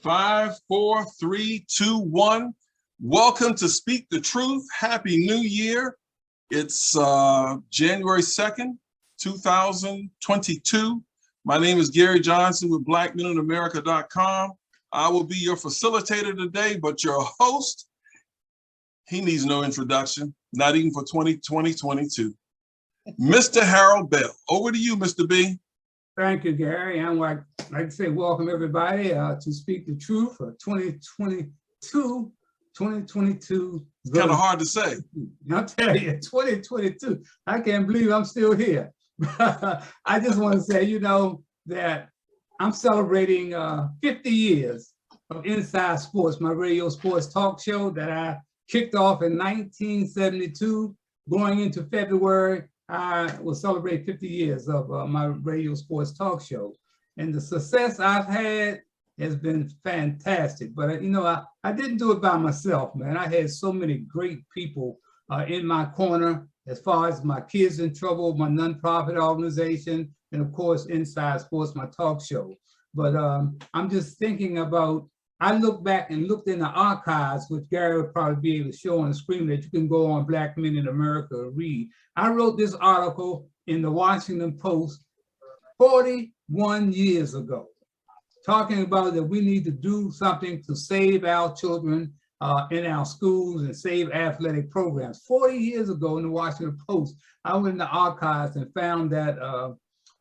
5, 4, 3, 2, 1. Welcome to Speak the Truth. Happy New Year. It's January 2nd, 2022. My name is Gary Johnson with BlackMenInAmerica.com. I will be your facilitator today, but your host, he needs no introduction, not even for 2022. Mr. Harold Bell. Over to you, Mr. B. Thank you, Gary. I'd like to say welcome everybody to Speak the Truth for 2022. It's kind of hard to say. I'll tell you, 2022. I can't believe I'm still here. I just want to say, you know, that I'm celebrating 50 years of Inside Sports, my radio sports talk show that I kicked off in 1972. Going into February, I will celebrate 50 years of my radio sports talk show. And the success I've had has been fantastic. But, you know, I didn't do it by myself, man. I had so many great people in my corner, as far as my Kids in Trouble, my nonprofit organization, and of course, Inside Sports, my talk show. But I'm just thinking about, I look back and looked in the archives, which Gary would probably be able to show on the screen, that you can go on Black Men in America and read. I wrote this article in the Washington Post 41 years ago, talking about that we need to do something to save our children in our schools and save athletic programs. 40 years ago in the Washington Post, I went in the archives and found that,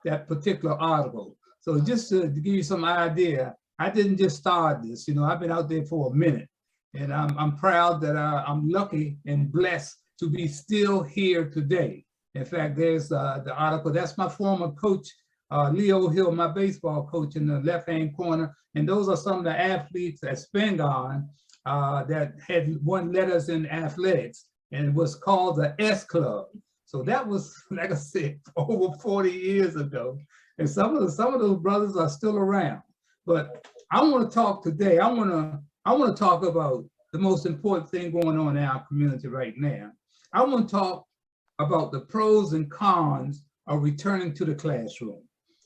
that particular article. So just to give you some idea, I didn't just start this, you know, I've been out there for a minute, and I'm proud that I'm lucky and blessed to be still here today. In fact, there's the article, that's my former coach, Leo Hill, my baseball coach, in the left-hand corner, and those are some of the athletes at Spingarn that had won letters in athletics, and it was called the S Club. So that was, like I said, over 40 years ago, and some of those brothers are still around. But I want to talk today. I want to talk about the most important thing going on in our community right now. I want to talk about the pros and cons of returning to the classroom.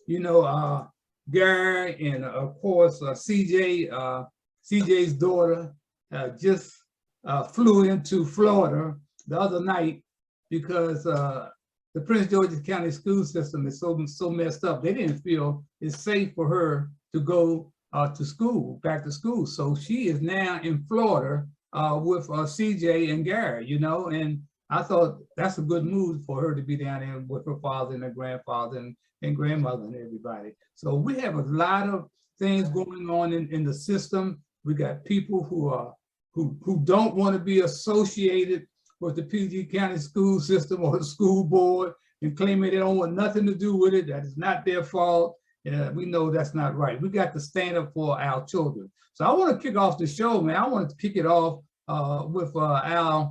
You know, Gary and of course CJ's daughter just flew into Florida the other night because the Prince George's County school system is so messed up. They didn't feel it's safe for her to go to school, back to school. So she is now in Florida with CJ and Gary, you know, and I thought that's a good move for her to be down there with her father and her grandfather and grandmother and everybody. So we have a lot of things going on in the system. We got people who don't want to be associated with the PG County school system or the school board and claiming they don't want nothing to do with it, that it's not their fault. We know that's not right. We got to stand up for our children. So I want to kick off the show, man. I want to kick it off with our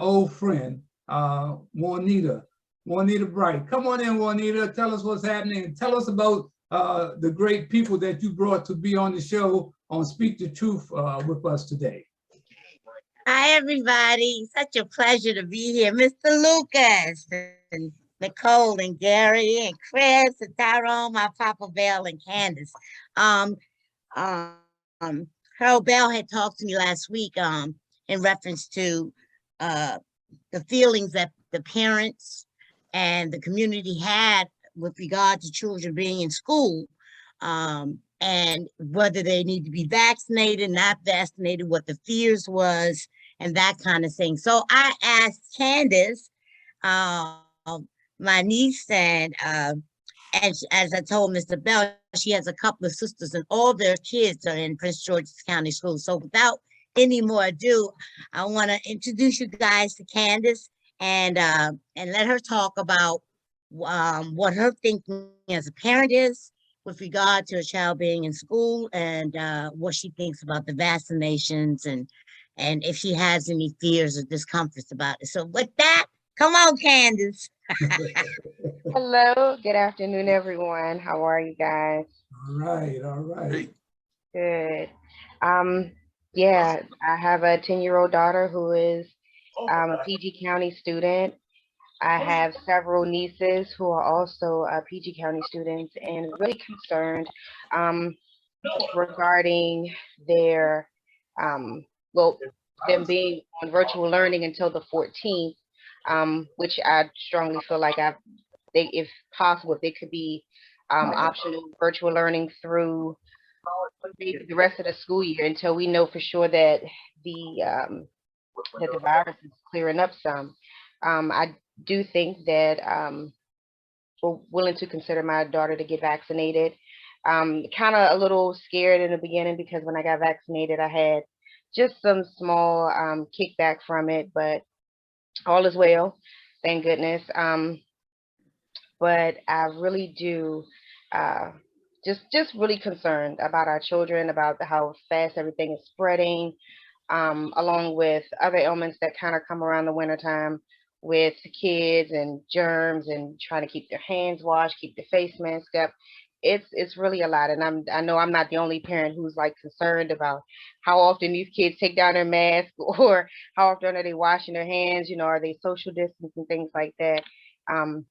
old friend, Juanita Bright. Come on in, Juanita. Tell us what's happening. Tell us about the great people that you brought to be on the show on Speak the Truth with us today. Hi, everybody. Such a pleasure to be here. Mr. Lucas, and Nicole, and Gary, and Chris, and Tyrone, my Papa Bell, and Candace. Harold Bell had talked to me last week in reference to the feelings that the parents and the community had with regard to children being in school, and whether they need to be vaccinated, not vaccinated, what the fears was, and that kind of thing. So I asked Candace, my niece, and as I told Mr. Bell, she has a couple of sisters, and all their kids are in Prince George's County School. So without any more ado, I want to introduce you guys to Candace and let her talk about what her thinking as a parent is with regard to a child being in school, and what she thinks about the vaccinations, and if she has any fears or discomforts about it. So with that, come on, Candace. Hello, good afternoon, everyone. How are you guys? All right. Good. Yeah, I have a 10-year-old daughter who is a PG County student. I have several nieces who are also PG County students and really concerned regarding their, well, them being on virtual learning until the 14th, which I strongly feel like if possible, if they could be optional virtual learning through maybe the rest of the school year until we know for sure that the virus is clearing up some. I do think that we're willing to consider my daughter to get vaccinated. Kind of a little scared in the beginning because when I got vaccinated, I had just some small kickback from it, but all is well, thank goodness. But I really do just really concerned about our children, about how fast everything is spreading, along with other ailments that kind of come around the wintertime with kids and germs and trying to keep their hands washed, keep their face masked up. It's really a lot, and I know I'm not the only parent who's like concerned about how often these kids take down their mask or how often are they washing their hands, are they social distancing, things like that. I'm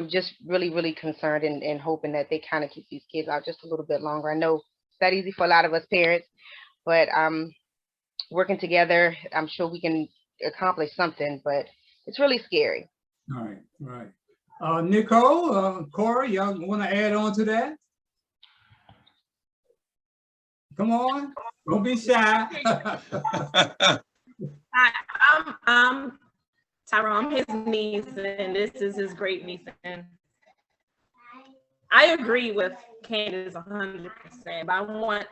just really concerned and hoping that they kind of keep these kids out just a little bit longer. I know it's not easy for a lot of us parents, but working together, I'm sure we can accomplish something, but it's really scary. All right. Nicole, Corey, y'all want to add on to that? Come on, don't be shy. I'm Tyrone, his niece, and this is his great niece. And I agree with Candace 100%, but I want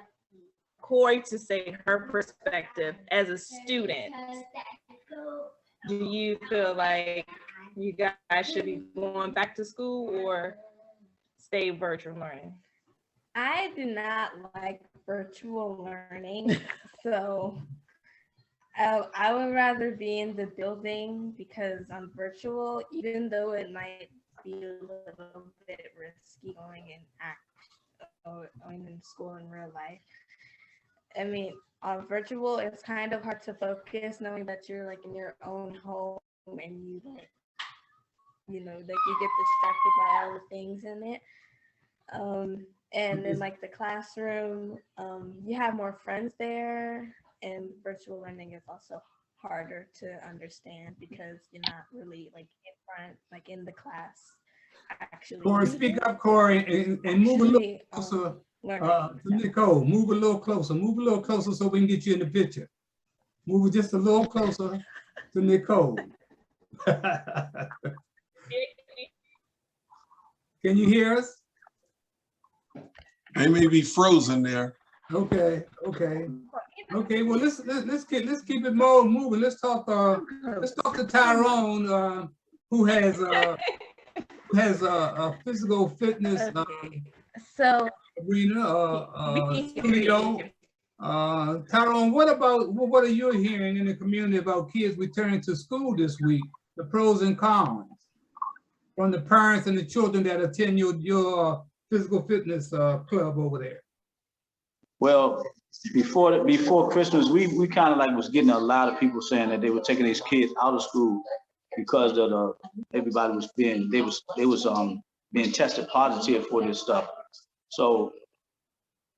Corey to say her perspective as a student. Do you feel like you guys should be going back to school or stay virtual learning? I do not like virtual learning, so I would rather be in the building because on virtual, even though it might be a little bit risky going in school in real life. I mean, on virtual, it's kind of hard to focus knowing that you're like in your own home and you like, you get distracted by all the things in it. And in like the classroom, you have more friends there, and virtual learning is also harder to understand because you're not really like in front, like in the class. Actually, Corey, speak up, Corey, and move a little closer to Nicole. Move a little closer so we can get you in the picture. Move just a little closer to Nicole. Can you hear us? They may be frozen there. Okay. Well, let's keep it more moving. Let's talk to Tyrone, who has a physical fitness arena studio. Tyrone, what are you hearing in the community about kids returning to school this week? The pros and cons from the parents and the children that attend your physical fitness club over there. Well, before Christmas, we kind of like was getting a lot of people saying that they were taking these kids out of school because of everybody was being being tested positive for this stuff. So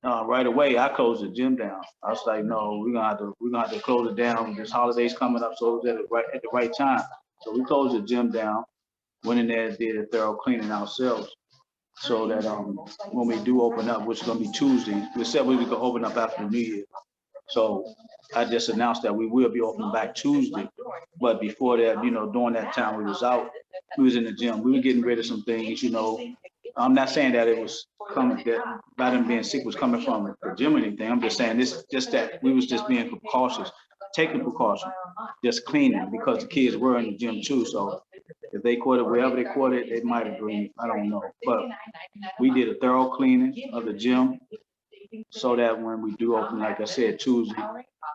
right away, I closed the gym down. I was like, no, we're gonna have to close it down. This holiday's coming up, so it was at the right time. So we closed the gym down, went in there and did a thorough cleaning ourselves, so that when we do open up, which is gonna be Tuesday, we said we could open up after the New Year. So I just announced that we will be opening back Tuesday. But before that, during that time we was out, we was in the gym. We were getting rid of some things, I'm not saying that it was coming, that Biden being sick was coming from the gym or anything. I'm just saying this, just that we was just being precautious, taking precaution, just cleaning, because the kids were in the gym too. So if they caught it wherever they caught it, they might agree. I don't know. But we did a thorough cleaning of the gym so that when we do open, like I said, Tuesday,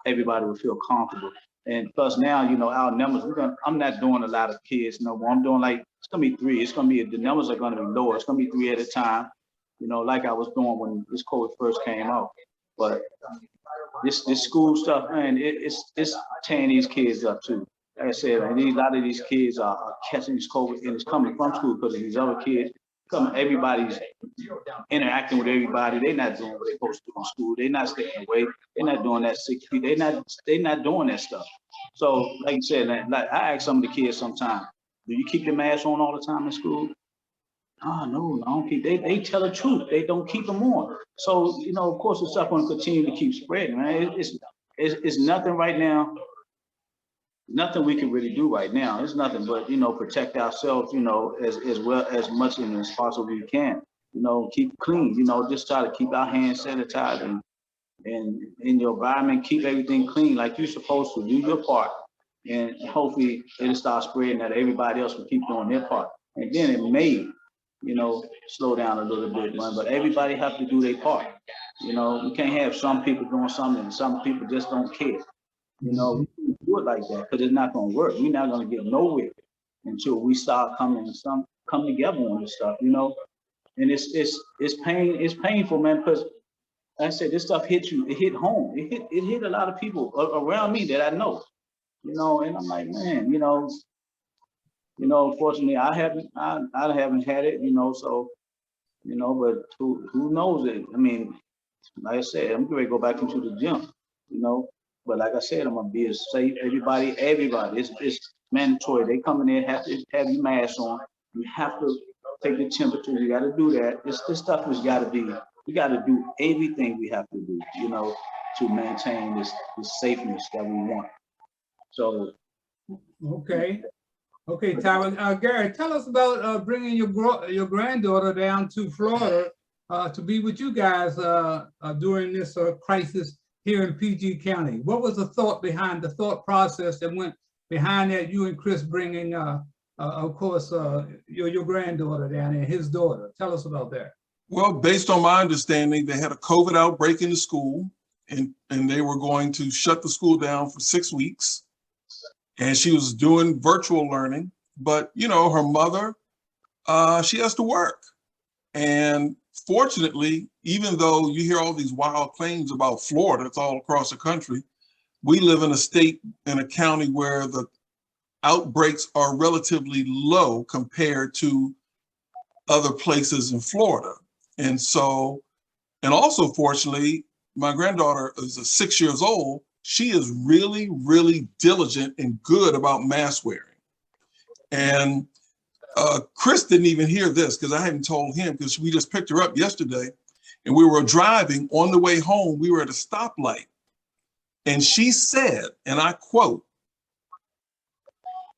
everybody will feel comfortable. And plus now, our numbers, I'm not doing a lot of kids no more. I'm doing it's gonna be 3. The numbers are gonna be lower. It's gonna be 3 at a time, like I was doing when this COVID first came out. But this school stuff, man, it's tearing these kids up too. Like I said, a lot of these kids are catching this COVID, and it's coming from school because of these other kids. everybody's interacting with everybody. They're not doing what they're supposed to do in school. They're not staying away. They're not doing that 6 feet. They're not doing that stuff. So, like you said, like I ask some of the kids sometimes, do you keep your mask on all the time in school? Oh, no, I don't keep. They tell the truth. They don't keep them on. So, you know, of course, the stuff going to continue to keep spreading, man. It's nothing right now. Nothing we can really do right now. It's nothing but, you know, protect ourselves, you know, as well as much as possible we can. You know, keep clean. You know, just try to keep our hands sanitized and in your environment, keep everything clean like you're supposed to. Do your part, and hopefully it'll start spreading that everybody else will keep doing their part. And then it may, you know, slow down a little bit, man. But everybody have to do their part. You know, we can't have some people doing something and some people just don't care. You know, we can't do it like that because it's not going to work. We're not going to get nowhere until we start come together on this stuff. You know, and it's painful, man. Because like I said, this stuff hit you. It hit home. It hit a lot of people around me that I know. You know, and I'm like, man, you know, unfortunately, I haven't had it. You know, so, you know, but who knows it? I mean, like I said, I'm going to go back into the gym. You know. But like I said, I'm gonna be as safe. Everybody. It's mandatory. They come in there, have to have your mask on. You have to take the temperature. You got to do that. This stuff has got to be. We got to do everything we have to do, you know, to maintain this safeness that we want. So. Okay, Tyra. Gary, tell us about bringing your granddaughter down to Florida to be with you guys during this crisis here in PG County. What was the thought process that went behind that, you and Chris bringing, of course, your granddaughter down there, his daughter? Tell us about that. Well, based on my understanding, they had a COVID outbreak in the school and they were going to shut the school down for 6 weeks. And she was doing virtual learning, but you know, her mother, she has to work. And fortunately, even though you hear all these wild claims about Florida, it's all across the country, we live in a state, in a county where the outbreaks are relatively low compared to other places in Florida. And so, and also fortunately, my granddaughter is 6 years old. She is really, really diligent and good about mask wearing. And Chris didn't even hear this because I hadn't told him, because we just picked her up yesterday and we were driving on the way home. We were at a stoplight and she said, and I quote,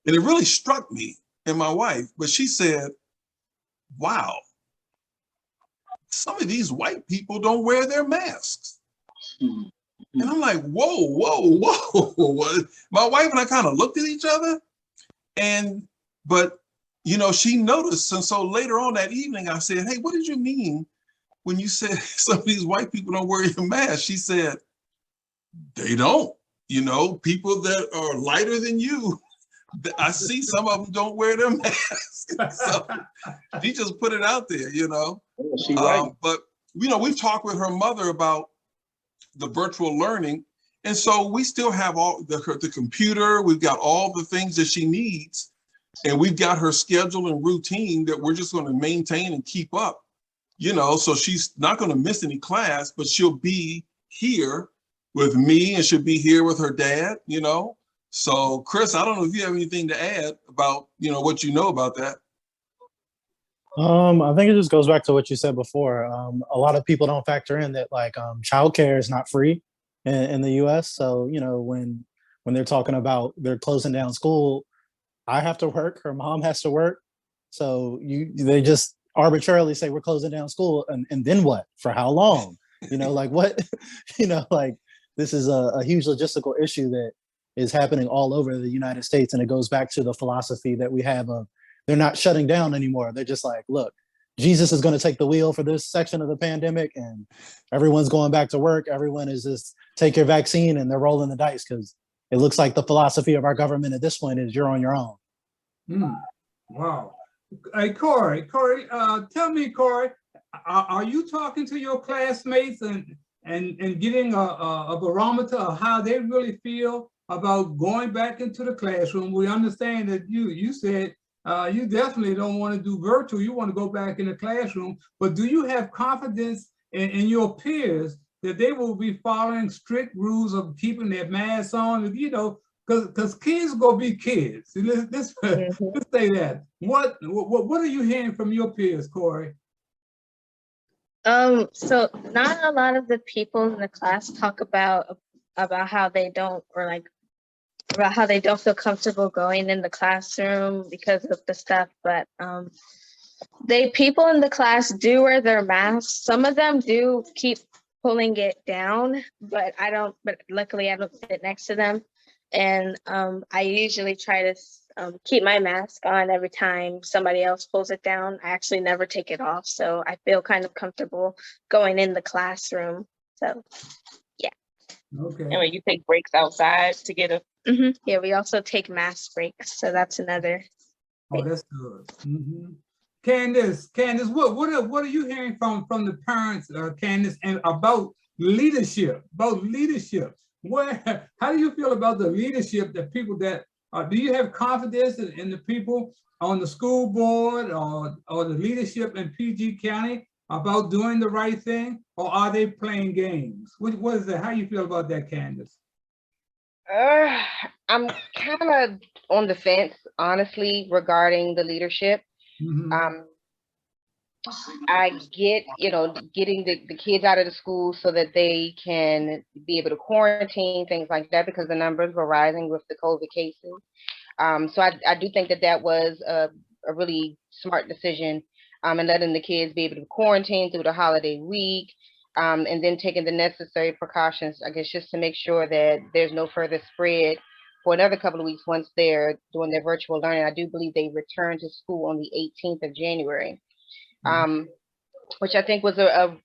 and it really struck me and my wife, but she said, wow, some of these white people don't wear their masks. And I'm like, whoa. My wife and I kind of looked at each other but you know, she noticed. And so later on that evening, I said, hey, what did you mean when you said some of these white people don't wear your mask? She said, they don't. You know, people that are lighter than you, I see some of them don't wear their masks. So she just put it out there, you know. Right. But, you know, we've talked with her mother about the virtual learning. And so we still have all the computer. We've got all the things that she needs. And we've got her schedule and routine that we're just going to maintain and keep up, you know, so she's not going to miss any class, but she'll be here with me and she'll be here with her dad, you know. So Chris, I don't know if you have anything to add about, you know, what you know about that. I think it just goes back to what you said before. A lot of people don't factor in that like childcare is not free in the US. So, you know, when they're talking about they're closing down school, I have to work, her mom has to work. So they just arbitrarily say we're closing down school and then what? For how long? You know, like what, you know, like this is a huge logistical issue that is happening all over the United States. And it goes back to the philosophy that we have of they're not shutting down anymore. They're just like, look, Jesus is going to take the wheel for this section of the pandemic and everyone's going back to work. Everyone is just take your vaccine and they're rolling the dice because it looks like the philosophy of our government at this point is you're on your own. Wow. Hey, Corey, tell me, Corey, are you talking to your classmates and getting a barometer of how they really feel about going back into the classroom? We understand that you said you definitely don't want to do virtual. You want to go back in the classroom. But do you have confidence in your peers that they will be following strict rules of keeping their masks on? You know, because kids gonna be kids. Let's say that. What are you hearing from your peers, Corey? So not a lot of the people in the class talk about how they don't, or like about how they don't feel comfortable going in the classroom because of the stuff, but people in the class do wear their masks. Some of them do keep pulling it down, but luckily I don't sit next to them. And I usually try to keep my mask on every time somebody else pulls it down. I actually never take it off, so I feel kind of comfortable going in the classroom. So yeah. Okay. And when you take breaks outside to get a. Yeah, we also take mask breaks, so that's another. Oh, that's good. Candace, what are you hearing from the parents, Candace, and about leadership? How do you feel about the leadership, the people that, do you have confidence in the people on the school board or the leadership in PG County about doing the right thing, or are they playing games? What is that? How you feel about that, Candace? I'm kind of on the fence, honestly, regarding the leadership. I get, getting the kids out of the school so that they can be able to quarantine, things like that, because the numbers were rising with the COVID cases. So I do think that was a really smart decision, and letting the kids be able to quarantine through the holiday week, and then taking the necessary precautions, I guess, just to make sure that there's no further spread for another couple of weeks once they're doing their virtual learning. I do believe they return to school on the 18th of January. Which I think was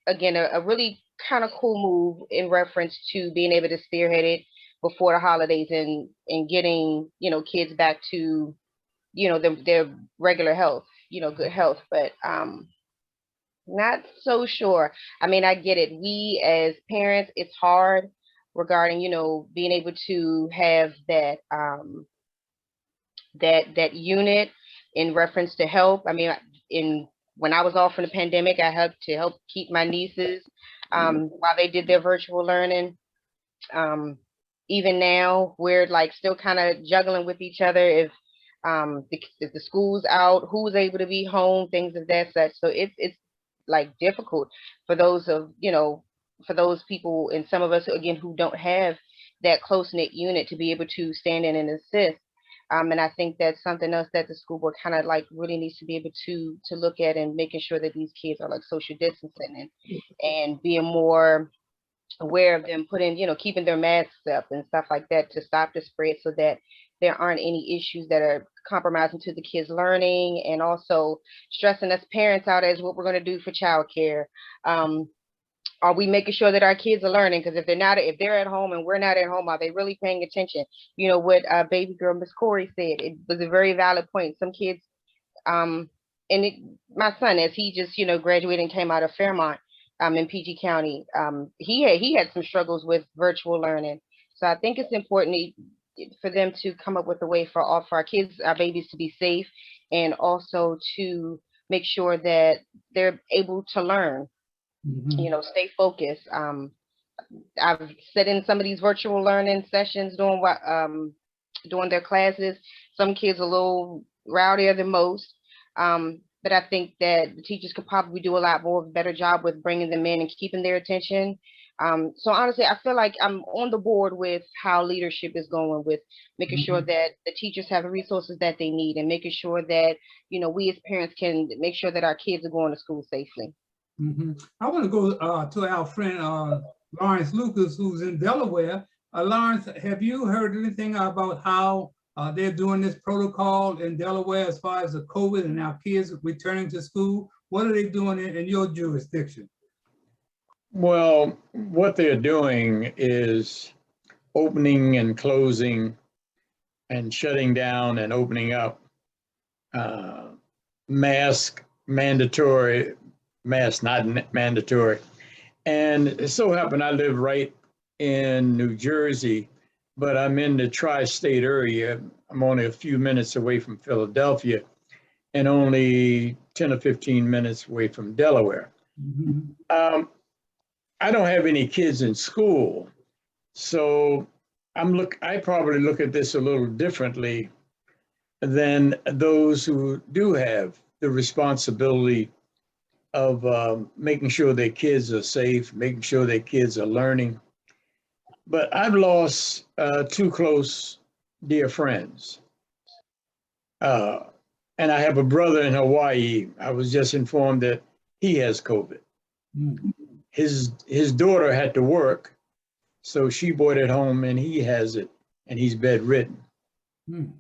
again a really kind of cool move in reference to being able to spearhead it before the holidays and getting kids back to their regular health, good health. But not so sure. I mean, I get it. We as parents, it's hard regarding being able to have that that unit in reference to help. I mean, when I was off in the pandemic, I helped keep my nieces while they did their virtual learning. Even now, we're like still kind of juggling with each other. If the school's out, who's able to be home, things of that such. So it's like difficult for those people, and some of us again who don't have that close-knit unit to be able to stand in and assist. And I think that's something else that the school board kind of like really needs to be able to look at, and making sure that these kids are like social distancing and being more aware of them keeping their masks up and stuff like that to stop the spread, so that there aren't any issues that are compromising to the kids' learning, and also stressing us parents out as what we're going to do for childcare. Are we making sure that our kids are learning? Because if they're at home and we're not at home, are they really paying attention? What baby girl Miss Corey said, it was a very valid point. Some kids, my son, as he just graduated and came out of Fairmont in PG County, he had some struggles with virtual learning. So I think it's important for them to come up with a way for our kids, our babies, to be safe, and also to make sure that they're able to learn. Stay focused. I've sat in some of these virtual learning sessions during their classes. Some kids are a little rowdier than most, but I think that the teachers could probably do a lot more of a better job with bringing them in and keeping their attention. So honestly, I feel like I'm on the board with how leadership is going, with making sure that the teachers have the resources that they need, and making sure that we as parents can make sure that our kids are going to school safely. I want to go to our friend Lawrence Lucas, who's in Delaware. Lawrence, have you heard anything about how they're doing this protocol in Delaware as far as the COVID and our kids returning to school? What are they doing in your jurisdiction? Well, what they're doing is opening and closing and shutting down and opening up. Mask mandatory. Mask not mandatory. And it so happened I live right in New Jersey, but I'm in the tri-state area. I'm only a few minutes away from Philadelphia. and only 10 or 15 minutes away from Delaware. Mhm. I don't have any kids in school, so I probably look at this a little differently than those who do have the responsibility of making sure their kids are safe, making sure their kids are learning. But I've lost two close, dear friends. And I have a brother in Hawaii. I was just informed that he has COVID. Mm. His daughter had to work, so she brought it home, and he has it, and he's bedridden. Mm.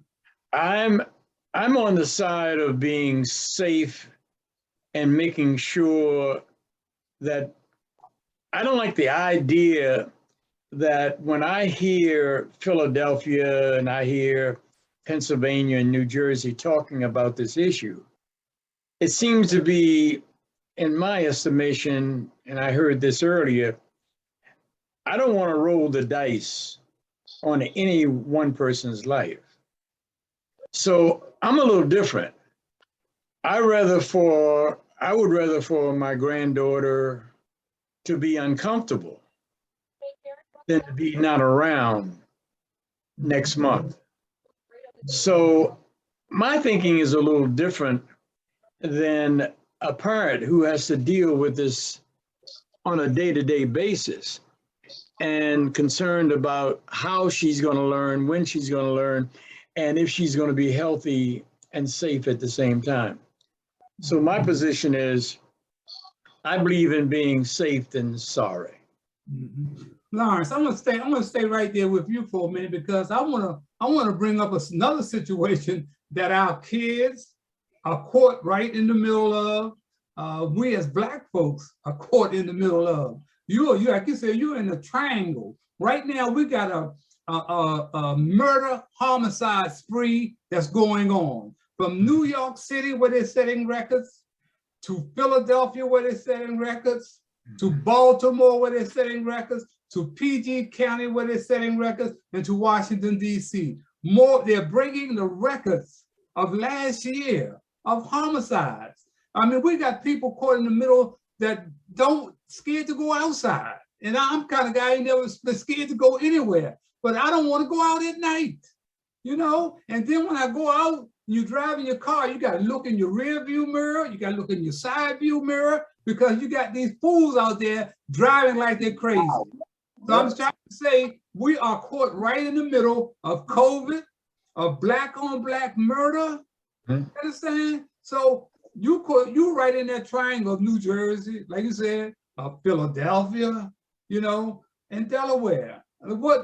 I'm on the side of being safe and making sure that I don't like the idea that when I hear Philadelphia and I hear Pennsylvania and New Jersey talking about this issue, it seems to be, in my estimation, and I heard this earlier, I don't want to roll the dice on any one person's life. So I'm a little different. I would rather for my granddaughter to be uncomfortable than to be not around next month. So my thinking is a little different than a parent who has to deal with this on a day-to-day basis and concerned about how she's going to learn, when she's going to learn, and if she's going to be healthy and safe at the same time. So my position is, I believe in being safe than sorry. Mhm. Lawrence, I'm gonna stay right there with you for a minute because I wanna bring up another situation that our kids are caught right in the middle of. We as Black folks are caught in the middle of. You like you said, you're in a triangle. Right now, we got a murder homicide spree that's going on from New York City, where they're setting records, to Philadelphia, where they're setting records, to Baltimore, where they're setting records, to PG County, where they're setting records, and to Washington, D.C. They're breaking the records of last year of homicides. I mean, we got people caught in the middle that don't scared to go outside. And I'm kind of guy who never been scared to go anywhere, but I don't want to go out at night, you know? And then when I go out, you drive in your car, you got to look in your rear view mirror, you got to look in your side view mirror, because you got these fools out there driving like they're crazy. So I'm trying to say, we are caught right in the middle of COVID, of Black on Black murder. You understand? So you right in that triangle of New Jersey, like you said, Philadelphia, you know, and Delaware.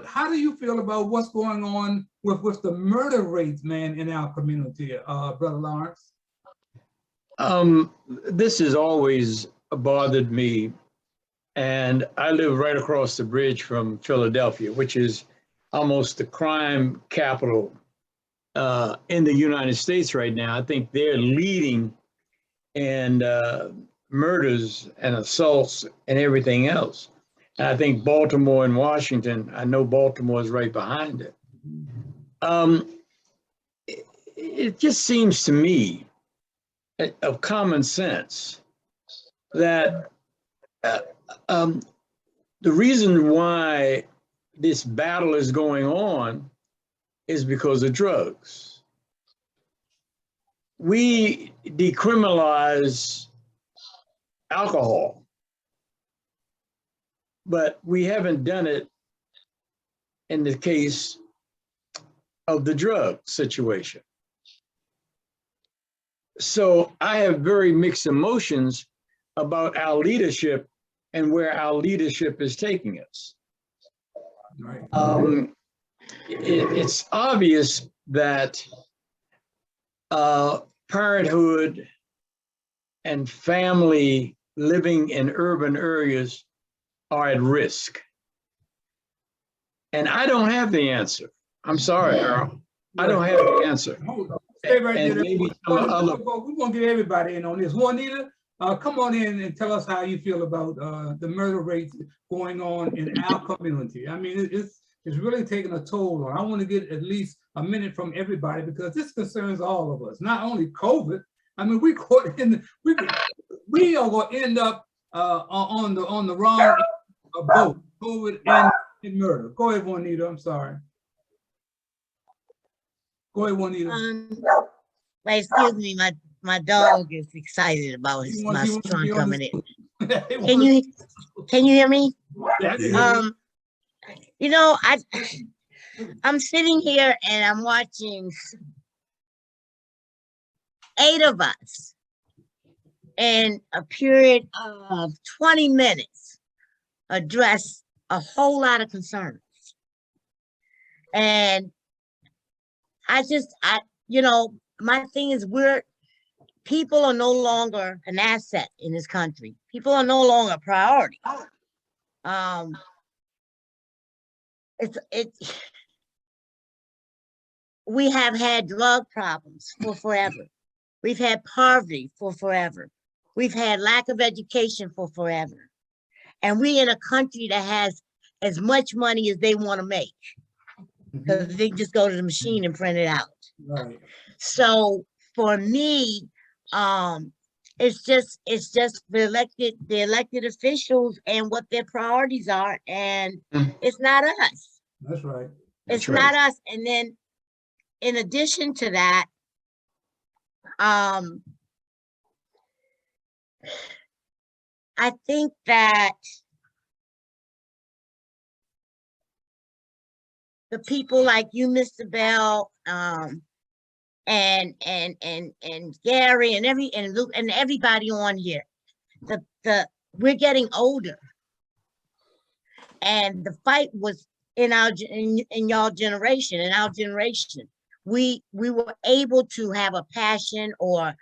How do you feel about what's going on with the murder rates, man, in our community, Brother Lawrence? This has always bothered me. And I live right across the bridge from Philadelphia, which is almost the crime capital in the United States right now. I think they're leading in murders and assaults and everything else. And I think Baltimore and Washington, I know Baltimore is right behind it. It just seems to me of common sense that the reason why this battle is going on is because of drugs. We decriminalize alcohol, but we haven't done it in the case of the drug situation. So I have very mixed emotions about our leadership and where our leadership is taking us. Right. It's obvious that parenthood and family living in urban areas are at risk. And I don't have the answer. I'm sorry, Earl. I don't have the answer. Stay right And there. maybe We're some other, gonna get everybody in on this. Juanita, come on in and tell us how you feel about the murder rates going on in our community. I mean, it's really taking a toll on. I want to get at least a minute from everybody because this concerns all of us. Not only COVID, I mean, we caught in, we are gonna end up on the wrong end of both COVID and murder. Go ahead, Juanita, I'm sorry. Go ahead, Juanita. Wait, excuse me, my dog is excited about He my wants to son be on coming the- in. Can you hear me? Yeah, I can hear you. You know, I'm sitting here and I'm watching 8 of us in a period of 20 minutes address a whole lot of concerns. And you know, my thing is people are no longer an asset in this country. People are no longer a priority. We have had drug problems for forever. We've had poverty for forever. We've had lack of education for forever. And we're in a country that has as much money as they want to make, because they just go to the machine and print it out. Right. So for me, it's just the elected officials and what their priorities are, and it's not us. That's right. It's That's right. not us. And then in addition to that, I think that the people like you, Mr. Bell, and Gary and Luke and everybody on here, we're getting older, and the fight was in y'all generation. In our generation, we were able to have a passion or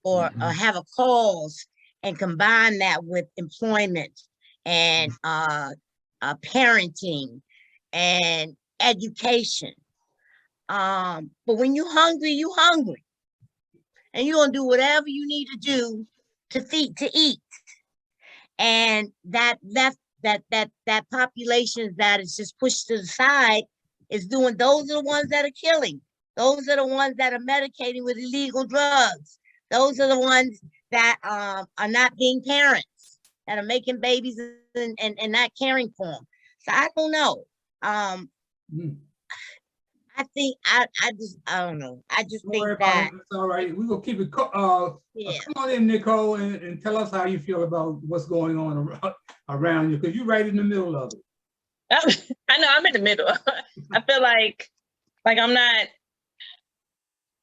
have a cause and combine that with employment and parenting and education. But when you're hungry, and you're gonna do whatever you need to do to eat. And that population that is just pushed to the side is those are the ones that are killing. Those are the ones that are medicating with illegal drugs. Those are the ones that are not being parents, that are making babies and not caring for them. So I don't know. I think I don't know. I just Don't think worry about that it. It's all right. We're gonna keep it. yeah. Come on in, Nicole, and tell us how you feel about what's going on around you, because you're right in the middle of it. I know I'm in the middle. I feel like I'm not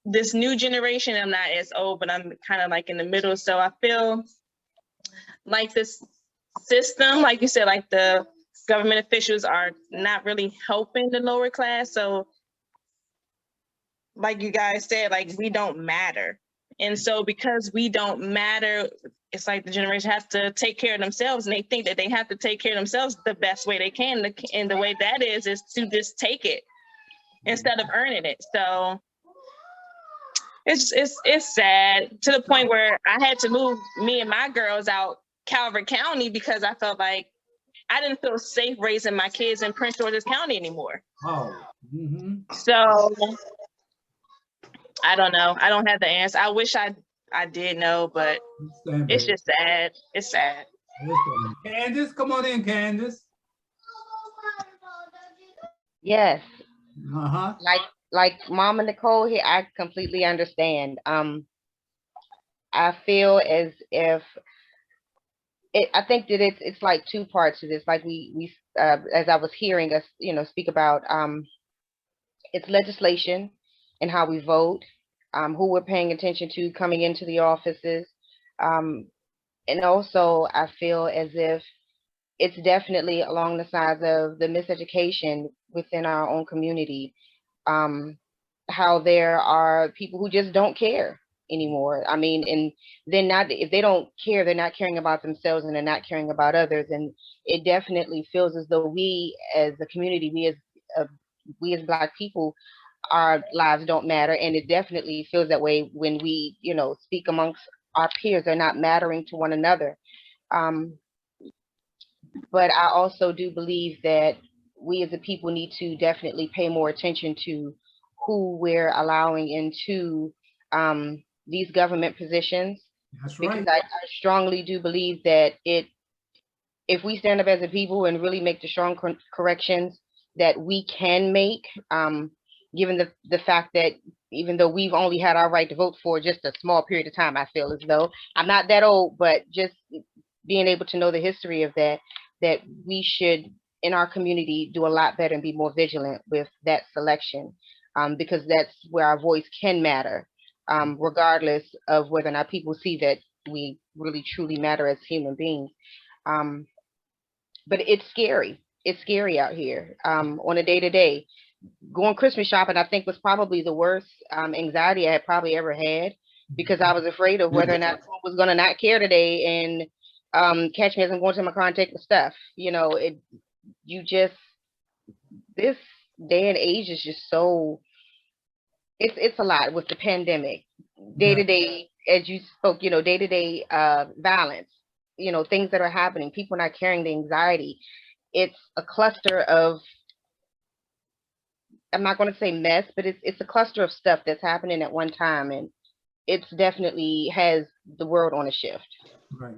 this new generation. I'm not as old, but I'm kind of like in the middle. So I feel like this system, like you said, like the government officials are not really helping the lower class. So like you guys said, like we don't matter. And so because we don't matter, it's like the generation has to take care of themselves, and they think that they have to take care of themselves the best way they can. And the way that is to just take it instead of earning it. So it's sad to the point where I had to move me and my girls out Calvert County because I felt like I didn't feel safe raising my kids in Prince George's County anymore. Oh. So I don't know. I don't have the answer. I wish I did know, but it's just sad. It's sad. Candace, come on in, Candace. Yes. Uh-huh. Like Mama Nicole here, I completely understand. I feel as if I think that it's like two parts to this. Like we as I was hearing us, speak about it's legislation and how we vote, who we're paying attention to coming into the offices. And also I feel as if it's definitely along the sides of the miseducation within our own community. How there are people who just don't care anymore. I mean, and if they don't care, they're not caring about themselves and they're not caring about others. And it definitely feels as though we as a community, we as Black people, our lives don't matter. And it definitely feels that way when we, speak amongst our peers. They're not mattering to one another. But I also do believe that we as a people need to definitely pay more attention to who we're allowing into these government positions. That's Because right. I strongly do believe that if we stand up as a people and really make the strong corrections that we can make, given the fact that even though we've only had our right to vote for just a small period of time, I feel as though I'm not that old, but just being able to know the history of that we should in our community do a lot better and be more vigilant with that selection, because that's where our voice can matter, regardless of whether or not people see that we really truly matter as human beings. But it's scary. It's scary out here, on a day-to-day. Going Christmas shopping, I think, was probably the worst anxiety I had probably ever had, because I was afraid of whether or not someone was going to not care today and catch me as I'm going to my car and take the stuff. You know, this day and age is just so, it's a lot with the pandemic, day-to-day, as you spoke, you know, day-to-day violence, you know, things that are happening, people not carrying the anxiety. It's a cluster of, I'm not going to say mess, but it's a cluster of stuff that's happening at one time, and it's definitely has the world on a shift. Right.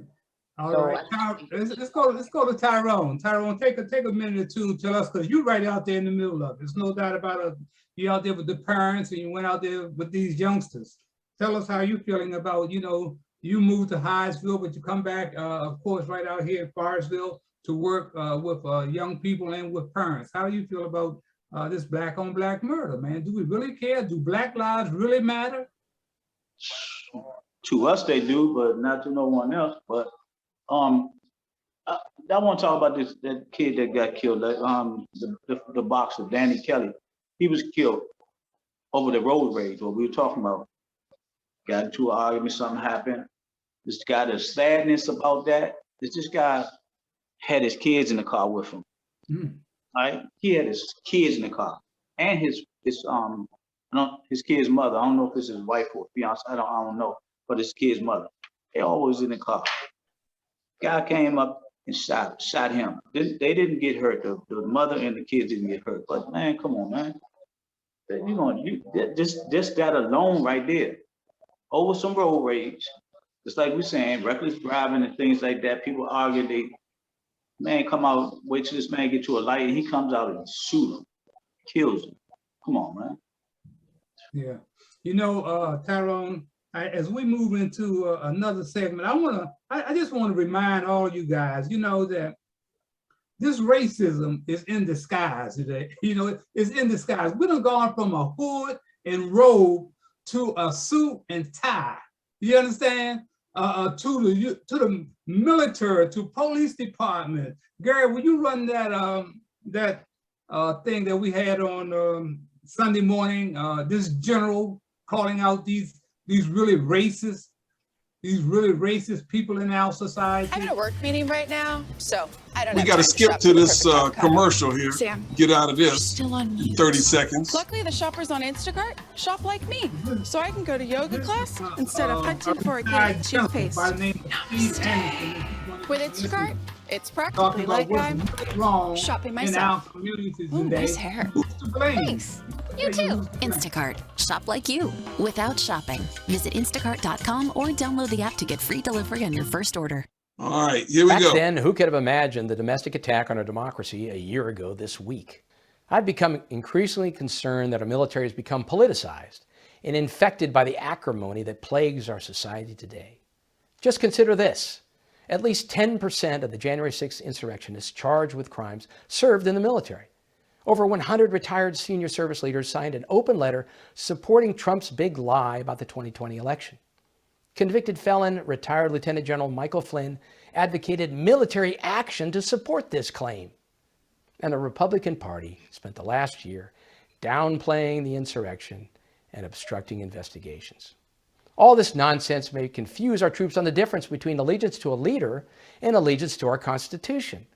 All So right. Let's go to Tyrone. Tyrone, take a minute or two, tell us, because you're right out there in the middle of it. There's no doubt about it. You're out there with the parents and you went out there with these youngsters. Tell us how you're feeling about, you know, you moved to Hyattsville, but you come back, of course, right out here at Forestville to work with young people and with parents. How do you feel about this black on black murder, man? Do we really care? Do black lives really matter? To us, they do, but not to no one else. But I want to talk about that kid that got killed, the boxer, Danny Kelly. He was killed over the road rage, what we were talking about. Got into an argument, something happened. This guy, the sadness about that is this guy had his kids in the car with him. Right? He had his kids in the car and his kid's mother. I don't know if it's his wife or fiance. I don't know, but his kid's mother. They always in the car. Guy came up and shot him. They didn't get hurt. The mother and the kids didn't get hurt. But man, come on, man. Just that alone right there, over some road rage. Just like we're saying, reckless driving and things like that. People argue, man, come out, wait till this man get to a light, and he comes out and shoot him, kills him. Come on, man. Yeah. You know, Tyrone, as we move into another segment, I just want to remind all you guys, you know, that this racism is in disguise today. You know, it's in disguise. We done gone from a hood and robe to a suit and tie. You understand? To the military, to police department. Gary, will you run that thing that we had on Sunday morning? This general calling out these really racist people in our society. I'm in a work meeting right now, so I don't. We got to skip to this commercial here. Sam, get out of this still on in 30 seconds. Luckily, the shoppers on Instacart shop like me, so I can go to yoga class instead of hunting for a kid toothpaste. With Instacart, it's practically like I'm shopping myself. Ooh, nice hair. Thanks. You too. Instacart. Shop like you. Without shopping. Visit instacart.com or download the app to get free delivery on your first order. All right, here we go. Back then, who could have imagined the domestic attack on our democracy a year ago this week? I've become increasingly concerned that our military has become politicized and infected by the acrimony that plagues our society today. Just consider this. At least 10% of the January 6th insurrectionists charged with crimes served in the military. Over 100 retired senior service leaders signed an open letter supporting Trump's big lie about the 2020 election. Convicted felon, retired Lieutenant General Michael Flynn advocated military action to support this claim. And the Republican Party spent the last year downplaying the insurrection and obstructing investigations. All this nonsense may confuse our troops on the difference between allegiance to a leader and allegiance to our Constitution.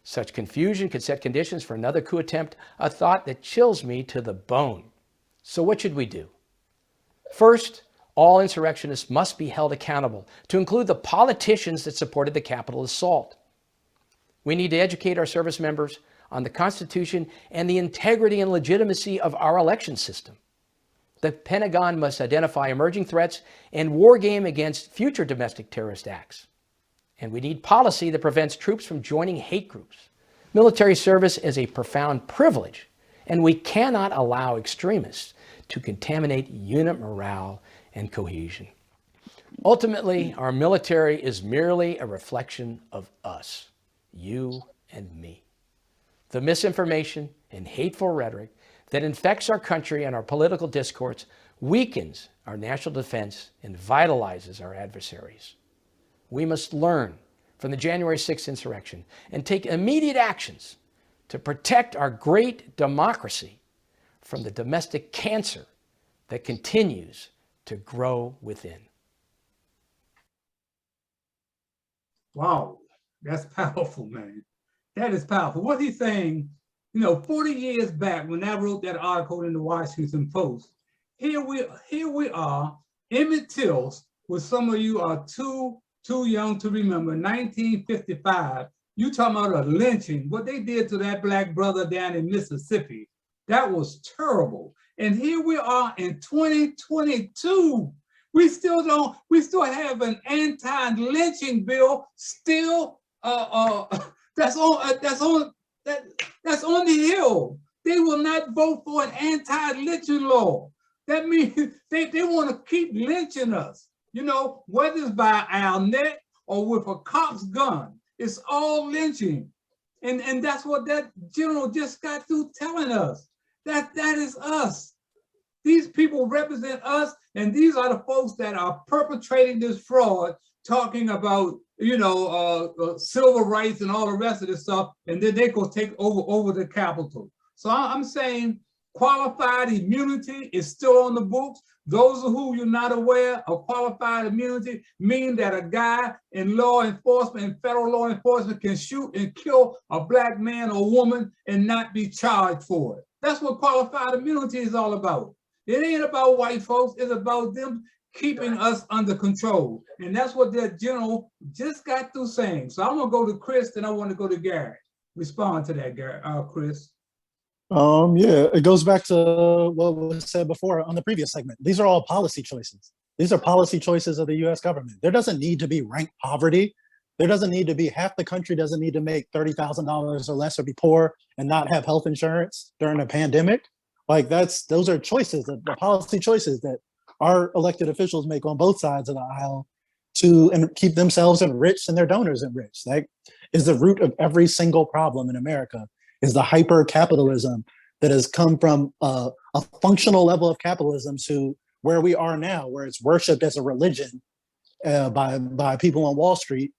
Such confusion could set conditions for another coup attempt, a thought that chills me to the bone. So what should we do? First, all insurrectionists must be held accountable, to include the politicians that supported the Capitol assault. We need to educate our service members on the Constitution and the integrity and legitimacy of our election system. The Pentagon must identify emerging threats and war game against future domestic terrorist acts. And we need policy that prevents troops from joining hate groups. Military service is a profound privilege, and we cannot allow extremists to contaminate unit morale and cohesion. Ultimately, our military is merely a reflection of us, you and me. The misinformation and hateful rhetoric that infects our country and our political discourse weakens our national defense and vitalizes our adversaries. We must learn from the January 6th insurrection and take immediate actions to protect our great democracy from the domestic cancer that continues to grow within. Wow, that's powerful, man. That is powerful. What he's saying, 40 years back when I wrote that article in the Washington Post, here we are, Emmett Tills, which some of you are too young to remember, 1955, you talking about a lynching, what they did to that black brother down in Mississippi, that was terrible. And here we are in 2022. We still have an anti-lynching bill still that's on the hill. They will not vote for an anti-lynching law. That means they want to keep lynching us, whether it's by our neck or with a cop's gun. It's all lynching. And that's what that general just got through telling us. That is us. These people represent us, and these are the folks that are perpetrating this fraud, talking about, civil rights and all the rest of this stuff, and then they go take over the Capitol. So I'm saying qualified immunity is still on the books. Those of who you're not aware of qualified immunity mean that a guy in law enforcement and federal law enforcement can shoot and kill a black man or woman and not be charged for it. That's what qualified immunity is all about. It ain't about white folks, it's about them keeping us under control. And that's what that general just got through saying. So I'm gonna go to Chris, then I want to go to Gary. Respond to that, Gary, Chris. Yeah, it goes back to what was said before on the previous segment. These are all policy choices. These are policy choices of the US government. There doesn't need to be rank poverty. There doesn't need to be, half the country doesn't need to make $30,000 or less or be poor and not have health insurance during a pandemic. Like those are choices, the policy choices that our elected officials make on both sides of the aisle to keep themselves enriched and their donors enriched. That is the root of every single problem in America, is the hyper capitalism that has come from a functional level of capitalism to where we are now, where it's worshiped as a religion by people on Wall Street.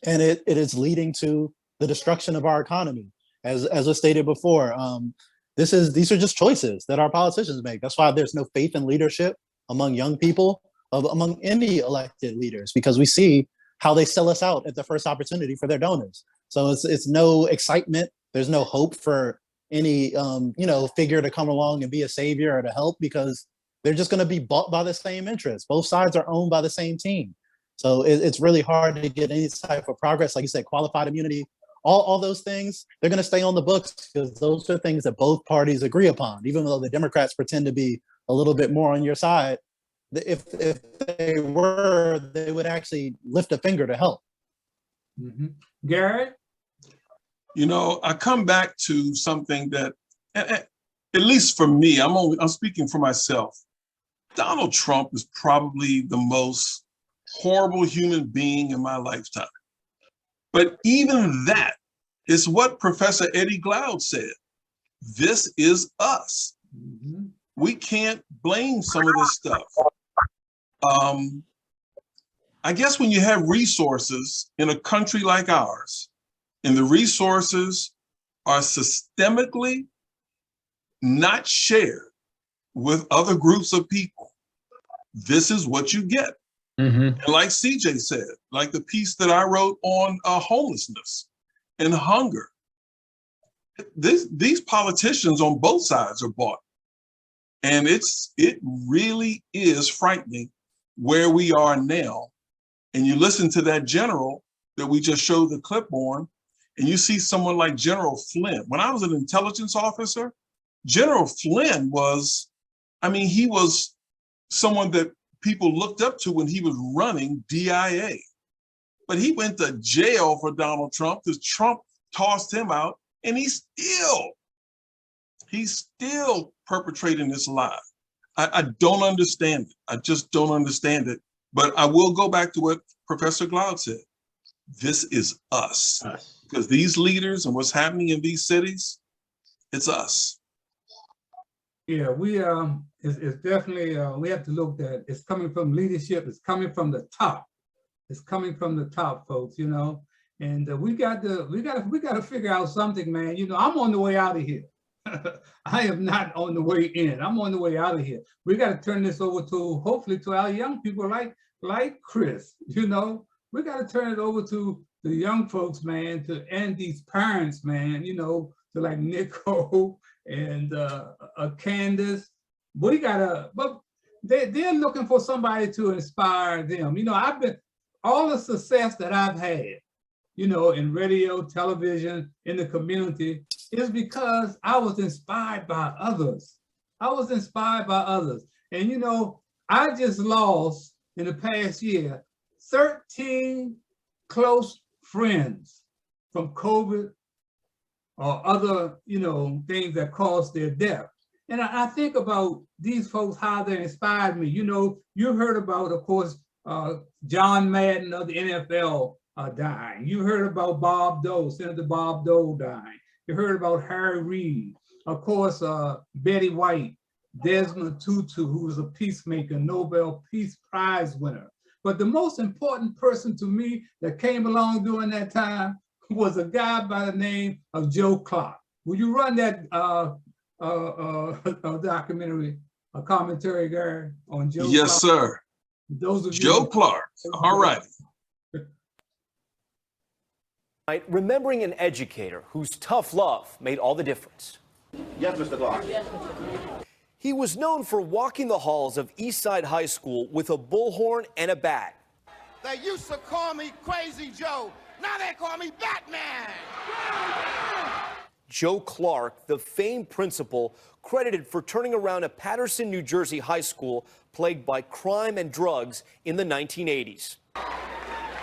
And it is leading to the destruction of our economy. As was stated before, these are just choices that our politicians make. That's why there's no faith in leadership among young people, among any elected leaders, because we see how they sell us out at the first opportunity for their donors. So it's no excitement. There's no hope for any figure to come along and be a savior or to help, because they're just going to be bought by the same interests. Both sides are owned by the same team. So it's really hard to get any type of progress. Like you said, qualified immunity, all those things, they're going to stay on the books because those are things that both parties agree upon, even though the Democrats pretend to be a little bit more on your side. If they were, they would actually lift a finger to help. Mm-hmm. Garrett? I come back to something that, at least for me, I'm speaking for myself. Donald Trump is probably the most horrible human being in my lifetime. But even that is what Professor Eddie Glaude said. This is us. Mm-hmm. We can't blame some of this stuff. I guess when you have resources in a country like ours, and the resources are systemically not shared with other groups of people, this is what you get. Mm-hmm. And like CJ said, like the piece that I wrote on homelessness and hunger, these politicians on both sides are bought. And it really is frightening where we are now. And you listen to that general that we just showed the clip on, and you see someone like General Flynn. When I was an intelligence officer, General Flynn was, I mean, he was someone that people looked up to when he was running DIA. But he went to jail for Donald Trump because Trump tossed him out, and he's still perpetrating this lie. I don't understand it. I just don't understand it. But I will go back to what Professor Glaude said. This is us. Because these leaders and what's happening in these cities, it's us. Yeah, it's definitely, we have to look at, it's coming from leadership, it's coming from the top. It's coming from the top, folks, you know, and we got to figure out something, man. You know, I'm on the way out of here. I am not on the way in. I'm on the way out of here. We got to turn this over to, hopefully, to our young people like Chris, you know. We got to turn it over to the young folks, man, and these parents, man, you know, to like Nico and Candace. We got to, but they're looking for somebody to inspire them. You know, all the success that I've had, you know, in radio, television, in the community, is because I was inspired by others. I was inspired by others. And, you know, I just lost in the past year 13 close friends from COVID or other, you know, things that caused their death. And I think about these folks, how they inspired me. You know, you heard about, of course, John Madden of the NFL dying. You heard about Bob Dole, Senator Bob Dole dying. You heard about Harry Reid. Of course, Betty White, Desmond Tutu, who was a peacemaker, Nobel Peace Prize winner. But the most important person to me that came along during that time was a guy by the name of Joe Clark. Will you run that documentary, a commentary, Gary, on Joe Clark? Yes, sir. Those of Joe Clark. All right. Remembering an educator whose tough love made all the difference. Yes, Mr. Clark. He was known for walking the halls of Eastside High School with a bullhorn and a bat. They used to call me Crazy Joe. Now they call me Batman. Joe Clark, the famed principal, credited for turning around a Paterson, New Jersey high school plagued by crime and drugs in the 1980s.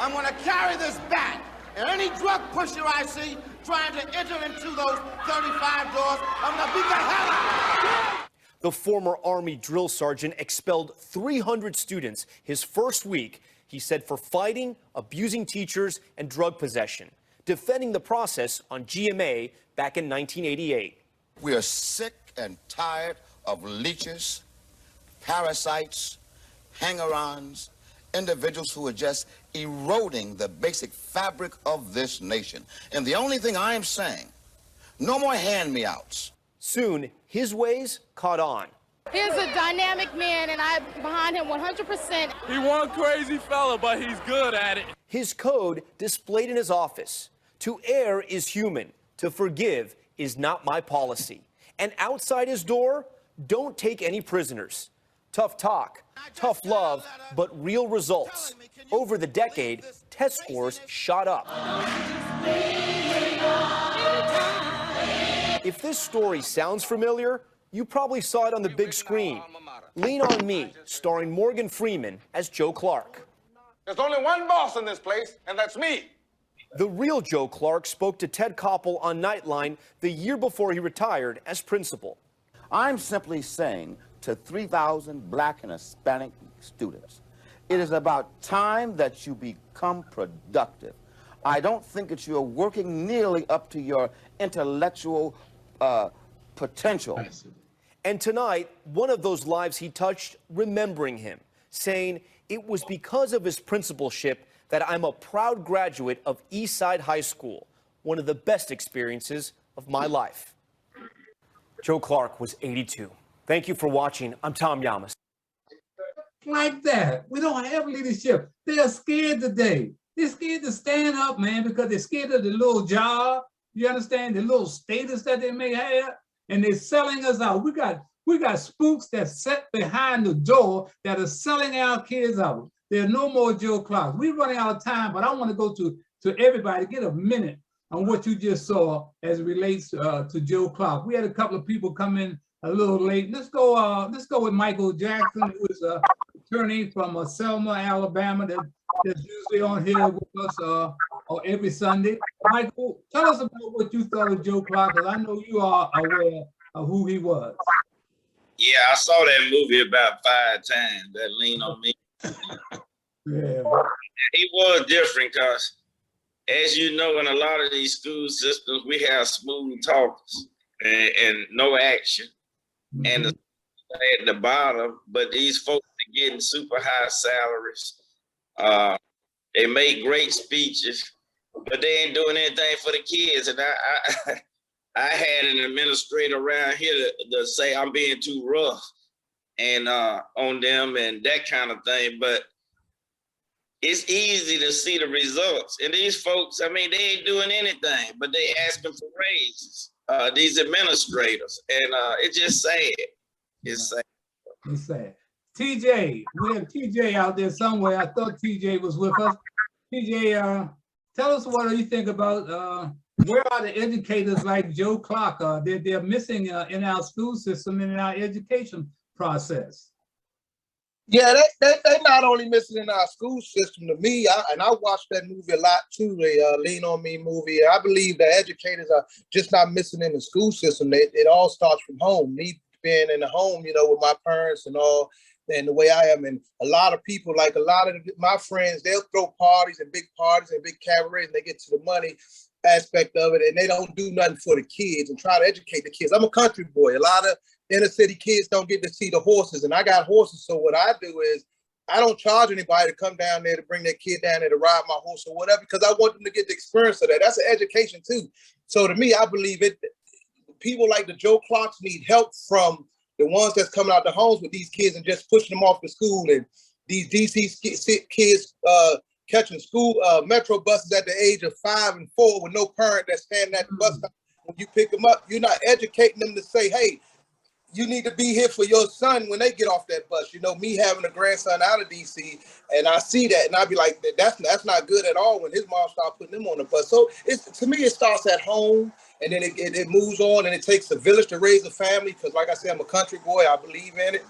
I'm going to carry this bat, and any drug pusher I see trying to enter into those 35 doors, I'm going to beat the hell out of them. The former Army drill sergeant expelled 300 students his first week, he said, for fighting, abusing teachers, and drug possession, defending the process on GMA back in 1988. We are sick and tired of leeches, parasites, hanger-ons, individuals who are just eroding the basic fabric of this nation. And the only thing I am saying, no more hand-me-outs. Soon, his ways caught on. He's a dynamic man, and I'm behind him 100%. He one crazy fella, but he's good at it. His code displayed in his office. To err is human. To forgive is not my policy. And outside his door, don't take any prisoners. Tough talk, tough love, but real results. Over the decade, test scores shot up. If this story sounds familiar, you probably saw it on the big screen. Lean on Me, starring Morgan Freeman as Joe Clark. There's only one boss in this place, and that's me. The real Joe Clark spoke to Ted Koppel on Nightline the year before he retired as principal. I'm simply saying to 3,000 Black and Hispanic students, it is about time that you become productive. I don't think that you're working nearly up to your intellectual potential. And tonight, one of those lives he touched, remembering him, saying, "It was because of his principalship that I'm a proud graduate of Eastside High School, one of the best experiences of my life." Joe Clark was 82. Thank you for watching. I'm Tom Llamas. Like that. We don't have leadership. They're scared today. They're scared to stand up, man, because they're scared of the little job. You understand? The little status that they may have. And they're selling us out. We got spooks that sit behind the door that are selling our kids out. There are no more Joe Clark. We're running out of time, but I want to go to everybody, get a minute on what you just saw as it relates to Joe Clark. We had a couple of people come in a little late. Let's go with Michael Jackson, who is an attorney from Selma, Alabama, that's usually on here with us every Sunday. Michael, tell us about what you thought of Joe Clark, because I know you are aware of who he was. Yeah, I saw that movie about 5 times, that Lean on Me. Yeah. He was different because, as you know, in a lot of these school systems, we have smooth talkers and no action. And the at the bottom, but these folks are getting super high salaries. They make great speeches, but they ain't doing anything for the kids. And I had an administrator around here to say I'm being too rough and on them and that kind of thing. But it's easy to see the results. And these folks, I mean, they ain't doing anything, but they asking for raises. These administrators, and it's just sad. It's sad. It's sad. TJ, we have TJ out there somewhere. I thought TJ was with us. TJ, tell us what you think about where are the educators like Joe Clark? They're missing in our school system and in our education process. Yeah, they not only missing in our school system. To me, I watched that movie a lot too, the Lean on Me movie. I believe the educators are just not missing in the school system. It all starts from home. Me being in the home, you know, with my parents and all, and the way I am. And a lot of people, like a lot of my friends, they'll throw parties and big cabarets, and they get to the money aspect of it, and they don't do nothing for the kids and try to educate the kids. I'm a country boy. A lot of inner city kids don't get to see the horses, and I got horses. So what I do is I don't charge anybody to come down there to bring their kid down there to ride my horse or whatever, because I want them to get the experience of that. That's an education too. So to me, I believe it. People like the Joe Clarks need help from the ones that's coming out the homes with these kids and just pushing them off to school. And these DC kids catching school metro buses at the age of 5 and 4 with no parent that's standing at the bus stop. When you pick them up, you're not educating them to say, hey, you need to be here for your son when they get off that bus. You know, me having a grandson out of DC, and I see that, and I be like, that's not good at all when his mom starts putting him on the bus. So to me, it starts at home, and then it moves on, and it takes a village to raise a family. Because like I said, I'm a country boy. I believe in it,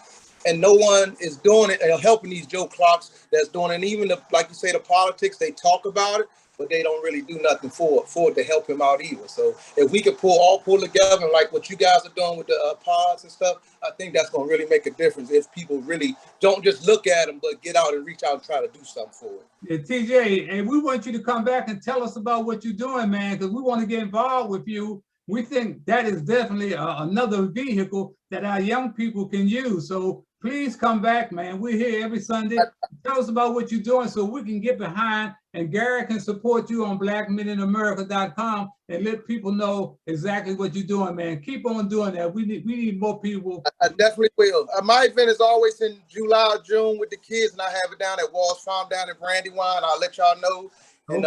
and no one is doing it and helping these Joe Clarks that's doing it. And even like you say, the politics, they talk about it, but they don't really do nothing for it to help him out either. So if we could pull together, like what you guys are doing with the pods and stuff, I think that's going to really make a difference if people really don't just look at them, but get out and reach out and try to do something for it. Yeah, TJ, and we want you to come back and tell us about what you're doing, man, because we want to get involved with you. We think that is definitely another vehicle that our young people can use. So please come back, man. We're here every Sunday. Tell us about what you're doing so we can get behind, and Gary can support you on blackmeninamerica.com and let people know exactly what you're doing, man. Keep on doing that. We need more people. I definitely will. My event is always in July or June with the kids, and I have it down at Walls Farm down in Brandywine. I'll let y'all know. And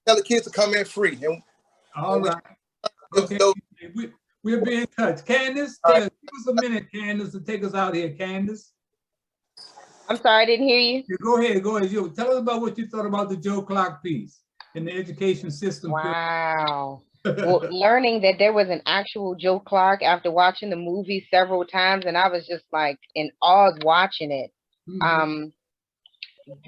tell the kids to come in free. And all right. Okay. We'll be in touch. Candace, give us a minute, Candace, to take us out here. Candace. I'm sorry, I didn't hear you. Yeah, go ahead. You tell us about what you thought about the Joe Clark piece in the education system. Wow. Well, learning that there was an actual Joe Clark after watching the movie several times, and I was just like in awe watching it. Mm-hmm.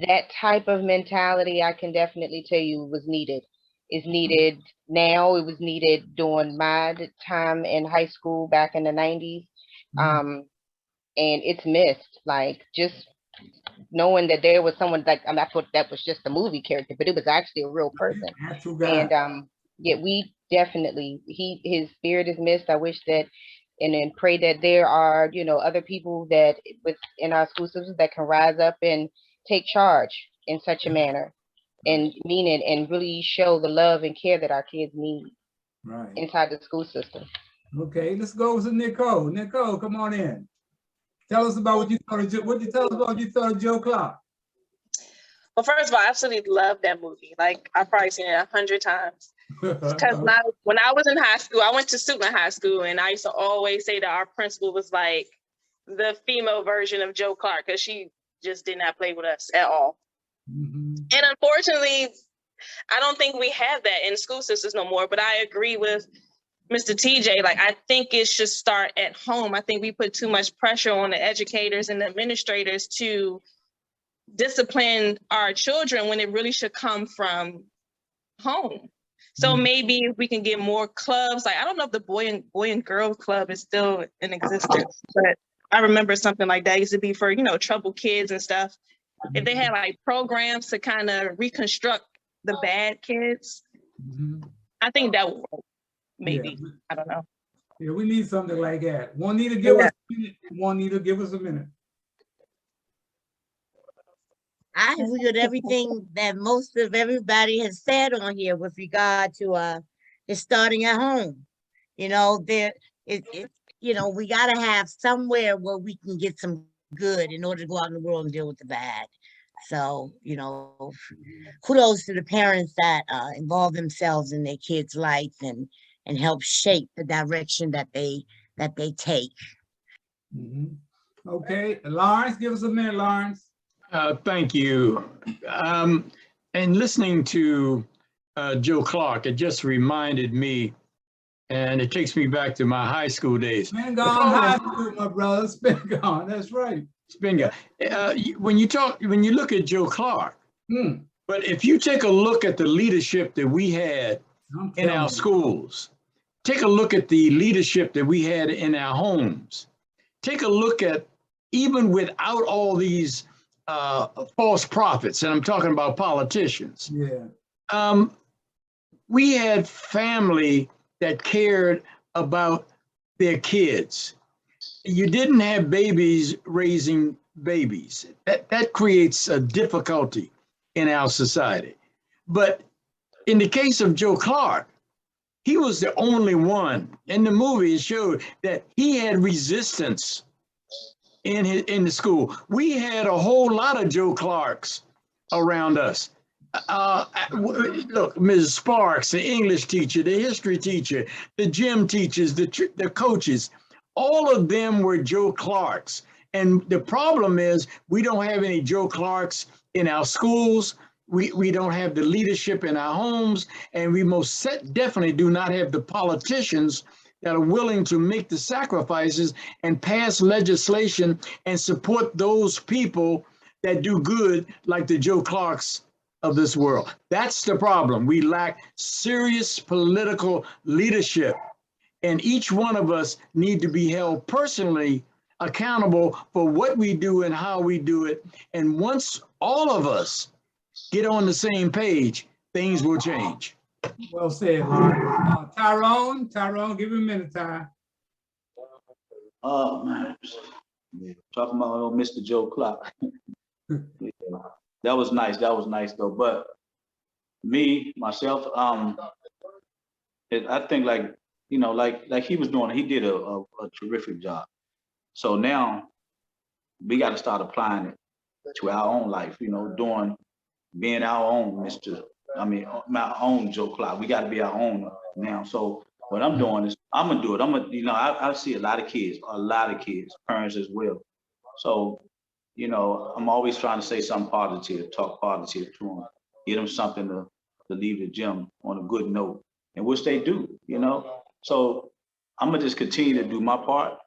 That type of mentality, I can definitely tell you, was needed. Is needed now. It was needed during my time in high school back in the 90s. And it's missed. Like, just knowing that there was someone like, I thought that was just a movie character, but it was actually a real person. And yeah, we definitely, his spirit is missed. I wish that, and then pray that there are, other people that within our school systems that can rise up and take charge in such a manner. And mean it and really show the love and care that our kids need inside the school system. Okay, let's go to Nicole. Nicole, come on in. Tell us about what you thought of Joe Clark. Well, first of all, I absolutely love that movie. Like, I've probably seen it 100 times. Because when I was in high school, I went to Suitland High School, and I used to always say that our principal was like the female version of Joe Clark, because she just did not play with us at all. And unfortunately, I don't think we have that in school systems no more, but I agree with Mr. TJ, like, I think it should start at home. I think we put too much pressure on the educators and the administrators to discipline our children when it really should come from home. So maybe if we can get more clubs, like, I don't know if the boy and girl club is still in existence, but I remember something like that used to be for, you know, troubled kids and stuff. If they had like programs to kind of reconstruct the bad kids, I think that would work. Maybe. Yeah. I don't know. Yeah, we need something like that. Juanita, give us a minute. Juanita, give us a minute. I agree with everything that most of everybody has said on here with regard to it starting at home. You know, you know, we got to have somewhere where we can get some good in order to go out in the world and deal with the bad. So, you know, kudos to the parents that involve themselves in their kids' life and help shape the direction that they take. Okay, Lawrence, give us a minute, Lawrence. Thank you. And listening to Joe Clark, it just reminded me, and it takes me back to my high school days. Been gone high school, my brother. It's been gone. That's right. It's been gone. When you look at Joe Clark, but if you take a look at the leadership that we had in our schools, take a look at the leadership that we had in our homes, take a look at, even without all these false prophets, and I'm talking about politicians. Yeah. We had family that cared about their kids. You didn't have babies raising babies. That creates a difficulty in our society. But in the case of Joe Clark, he was the only one. In the movie, it showed that he had resistance in the school. We had a whole lot of Joe Clarks around us. Look, Mrs. Sparks, the English teacher, the history teacher, the gym teachers, the coaches, all of them were Joe Clarks. And the problem is we don't have any Joe Clarks in our schools. We don't have the leadership in our homes, and we most definitely do not have the politicians that are willing to make the sacrifices and pass legislation and support those people that do good, like the Joe Clarks of this world. That's the problem. We lack serious political leadership, and each one of us need to be held personally accountable for what we do and how we do it. And once all of us get on the same page, things will change. Well said. Tyrone, give him a minute, Ty. Oh man, talking about old Mr. Joe Clark. Yeah, that was nice. That was nice though. But myself, I think like he was doing. He did a terrific job. So now we got to start applying it to our own life. You know, being our own my own Joe Clark. We got to be our own now. So what I'm doing is I'm gonna do it. I see a lot of kids, parents as well. So, I'm always trying to say something positive, talk positive to them, get them something to leave the gym on a good note, and which they do, So I'm gonna just continue to do my part.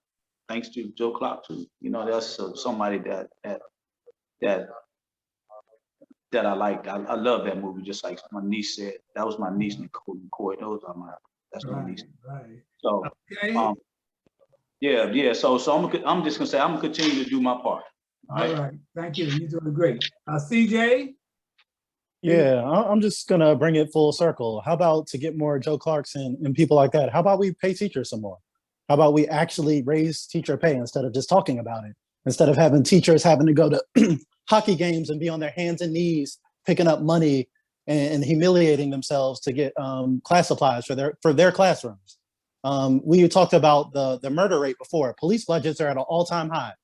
Thanks to Joe Clark too. That's somebody that I like. I love that movie, just like my niece said. That was my niece, Nicole McCoy. That's my niece. Right. So, yeah. So I'm just gonna say I'm gonna continue to do my part. All right. Thank you. You're doing great. CJ. Yeah, I'm just gonna bring it full circle. How about, to get more Joe Clarks and people like that, how about we pay teachers some more? How about we actually raise teacher pay instead of just talking about it? Instead of having teachers having to go to hockey games and be on their hands and knees picking up money and humiliating themselves to get class supplies for their classrooms. We talked about the murder rate before. Police budgets are at an all-time high.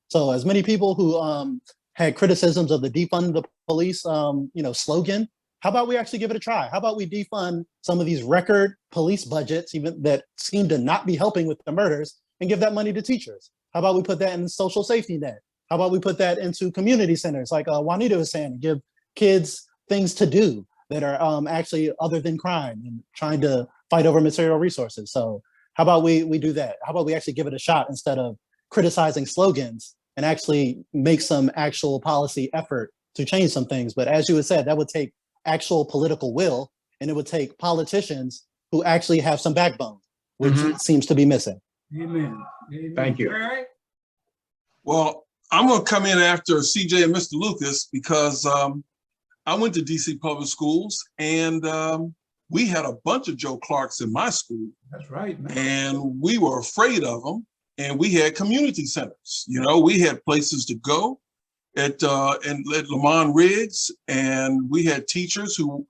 So as many people who had criticisms of the defund the police slogan, how about we actually give it a try? How about we defund some of these record police budgets, even that seem to not be helping with the murders, and give that money to teachers? How about we put that in social safety net? How about we put that into community centers, like Juanita was saying, and give kids things to do? that are actually other than crime and trying to fight over material resources. So how about we do that? How about we actually give it a shot instead of criticizing slogans and actually make some actual policy effort to change some things? But as you had said, that would take actual political will, and it would take politicians who actually have some backbone, which seems to be missing. Amen. Amen. Thank you. All right. Well, I'm going to come in after CJ and Mr. Lucas because I went to DC Public Schools, and we had a bunch of Joe Clarks in my school. That's right, man. And we were afraid of them. And we had community centers. You know, we had places to go at Lamont Riggs, and we had teachers who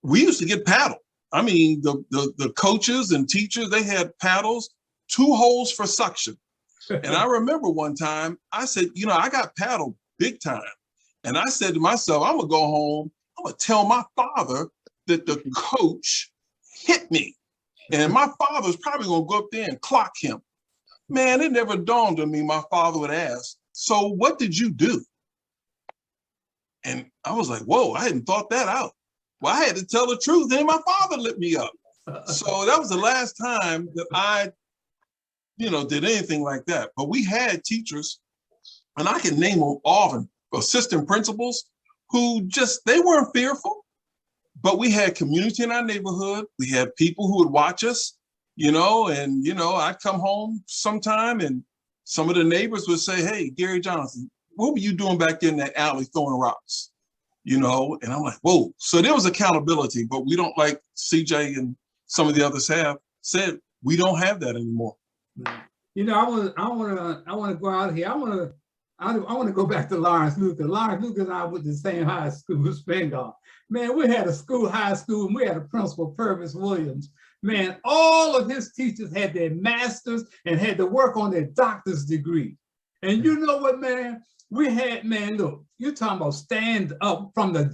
we used to get paddled. I mean, the coaches and teachers, they had paddles, 2 holes for suction. And I remember one time I said, you know, I got paddled big time. And I said to myself, I'm gonna go home, I'm gonna tell my father that the coach hit me. And my father's probably gonna go up there and clock him. Man, it never dawned on me my father would ask, so what did you do? And I was like, whoa, I hadn't thought that out. Well, I had to tell the truth, and my father lit me up. So that was the last time that I, you know, did anything like that. But we had teachers, and I can name them all, assistant principals, who just, they weren't fearful, but we had community in our neighborhood. We had people who would watch us, you know, and, you know, I'd come home sometime and some of the neighbors would say, hey, Gary Johnson, what were you doing back there in that alley throwing rocks? You know, and I'm like, whoa. So there was accountability, but we don't, like CJ and some of the others have said, we don't have that anymore. You know, I want to go out here. I want to go back to Lawrence Lucas. Lawrence Lucas and I went to the same high school, Spangdahl. Man, we had a high school, and we had a principal, Purvis Williams. Man, all of his teachers had their masters and had to work on their doctor's degree. And you know what, man? We had, man, look, you're talking about stand up from the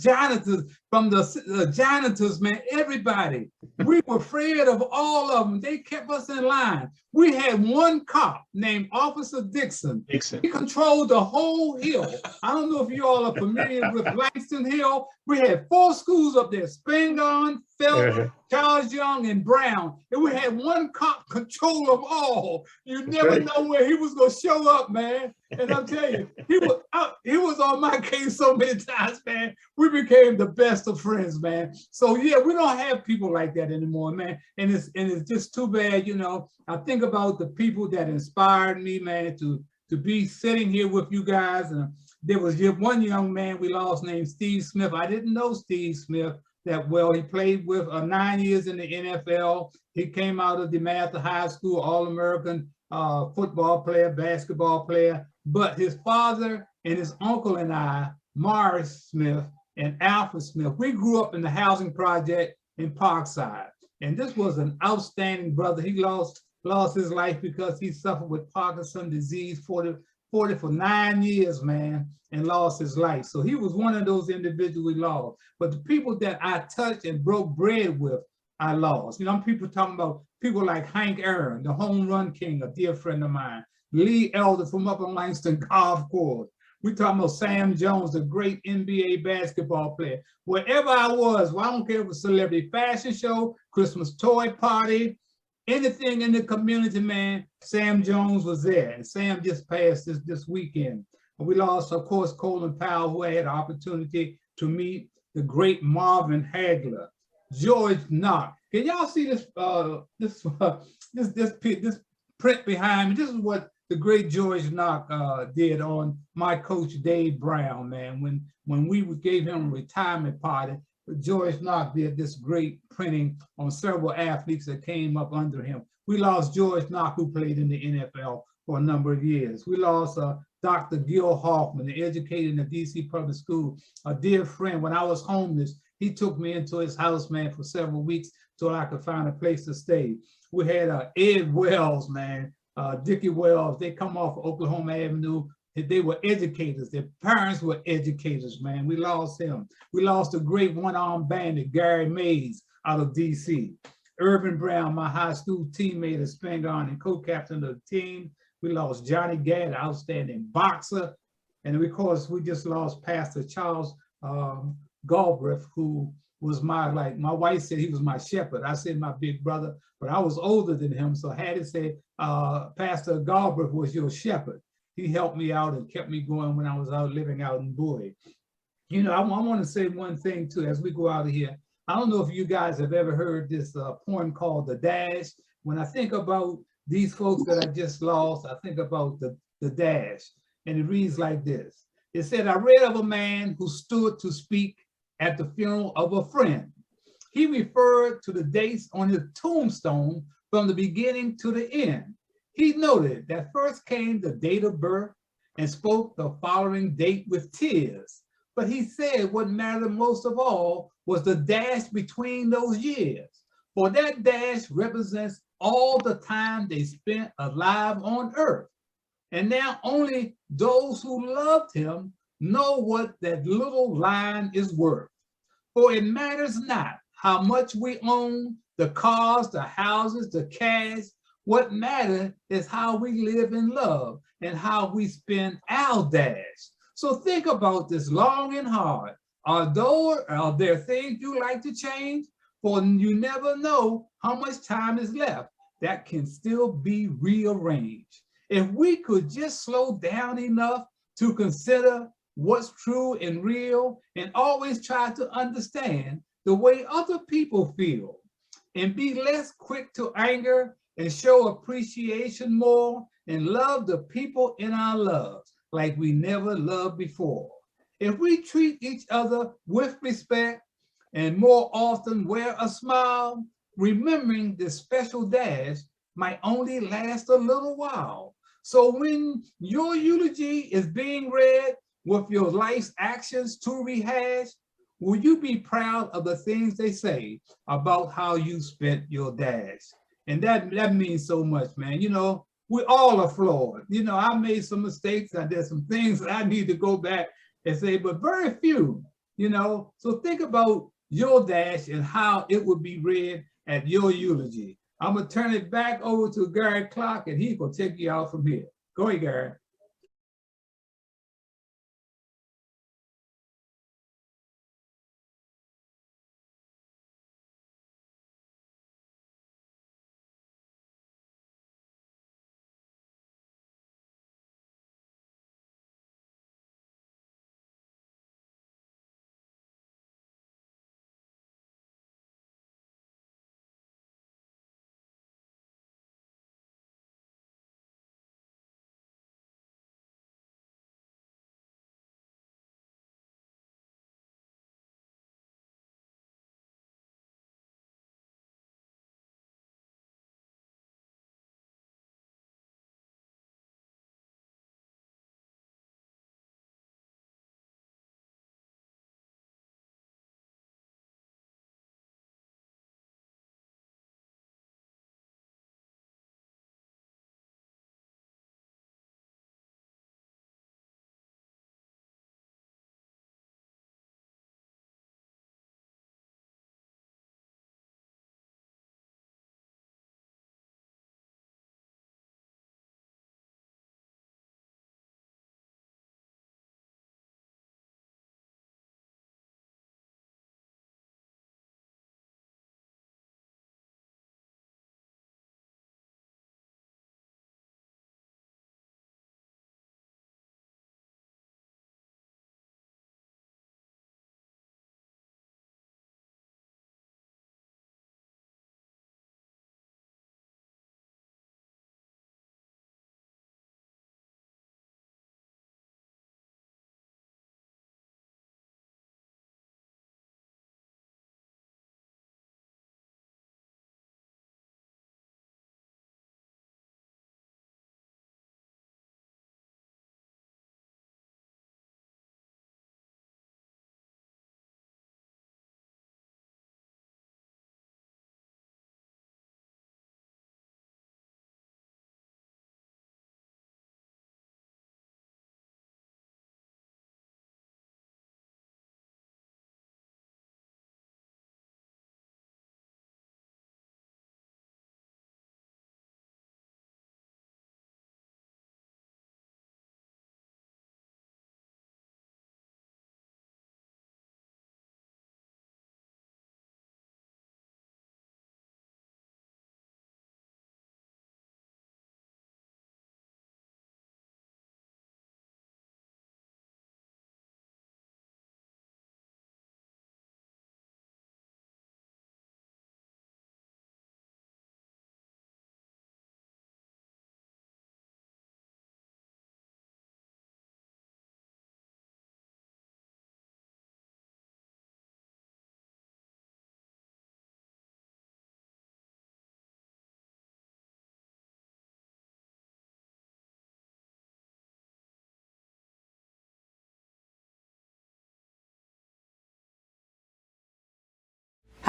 janitors, man, everybody. We were afraid of all of them. They kept us in line. We had one cop named Officer Dixon. He controlled the whole hill. I don't know if you all are familiar with Langston Hill. We had 4 schools up there, Spangdahl, Felton, Charles Young, and Brown. And we had one cop control them all. You never know where he was gonna show up, man. And I'll tell you, he was on my case so many times, man. We became the best of friends, man. So yeah, we don't have people like that anymore, man. And it's just too bad, you know. I think about the people that inspired me, man, to be sitting here with you guys. And there was just one young man we lost named Steve Smith. I didn't know Steve Smith that well. He played with 9 years in the NFL. He came out of DeMatha High School, All-American football player, basketball player. But his father and his uncle and I, Morris Smith and Alfred Smith, we grew up in the housing project in Parkside. And this was an outstanding brother. He lost his life because he suffered with Parkinson's disease for 9 years, man, and lost his life. So he was one of those individuals we lost. But the people that I touched and broke bread with, I lost. You know, people talking about people like Hank Aaron, the home run king, a dear friend of mine. Lee Elder from up on Langston Golf Course. We talking about Sam Jones, the great NBA basketball player. Wherever I was, well, I don't care if it was celebrity fashion show, Christmas toy party, anything in the community, man, Sam Jones was there. And Sam just passed this weekend. And we lost, of course, Colin Powell, who I had the opportunity to meet, the great Marvin Hagler, George Knox. Can y'all see this print behind me? This is what the great George Knox did on my coach Dave Brown, man. When we gave him a retirement party, George Knox did this great printing on several athletes that came up under him. We lost George Knox, who played in the NFL for a number of years. We lost Dr. Gil Hoffman, the educator in the DC Public School, a dear friend. When I was homeless, he took me into his house, man, for several weeks so I could find a place to stay. We had Ed Wells, man, Dickie Wells. They come off of Oklahoma Avenue. They were educators. Their parents were educators, man. We lost him. We lost a great one-armed bandit, Gary Mays, out of DC. Irvin Brown, my high school teammate at Spangdahl and co-captain of the team. We lost Johnny Gadd, outstanding boxer. And of course, we just lost Pastor Charles Galbraith, who was my wife said he was my shepherd. I said my big brother, but I was older than him. So I had to say, Pastor Galbraith was your shepherd. He helped me out and kept me going when I was out living out in Bowie. You know, I want to say one thing too, as we go out of here. I don't know if you guys have ever heard this poem called The Dash. When I think about these folks that I just lost, I think about the Dash. And it reads like this. It said, I read of a man who stood to speak at the funeral of a friend. He referred to the dates on his tombstone from the beginning to the end. He noted that first came the date of birth and spoke the following date with tears. But he said what mattered most of all was the dash between those years. For that dash represents all the time they spent alive on earth. And now only those who loved him know what that little line is worth. For it matters not how much we own, the cars, the houses, the cash. What matters is how we live in love and how we spend our dash. So think about this long and hard. Are there things you like to change? For you never know how much time is left that can still be rearranged. If we could just slow down enough to consider what's true and real and always try to understand the way other people feel and be less quick to anger and show appreciation more and love the people in our lives like we never loved before. If we treat each other with respect and more often wear a smile, remembering this special dash might only last a little while. So when your eulogy is being read with your life's actions to rehash, will you be proud of the things they say about how you spent your dash? And that means so much, man. You know, we all are flawed. You know, I made some mistakes. I did some things that I need to go back and say, but very few, you know. So think about your dash and how it would be read at your eulogy. I'm gonna turn it back over to Gary Clark and he will take you out from here. Go ahead, Gary.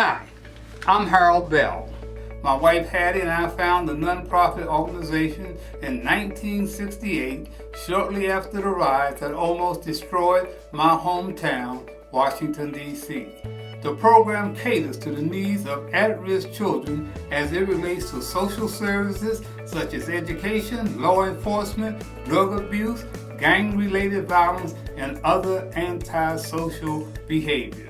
Hi, I'm Harold Bell. My wife Hattie and I founded a nonprofit organization in 1968, shortly after the riots that almost destroyed my hometown, Washington, D.C. The program caters to the needs of at-risk children as it relates to social services such as education, law enforcement, drug abuse, gang-related violence, and other antisocial behaviors.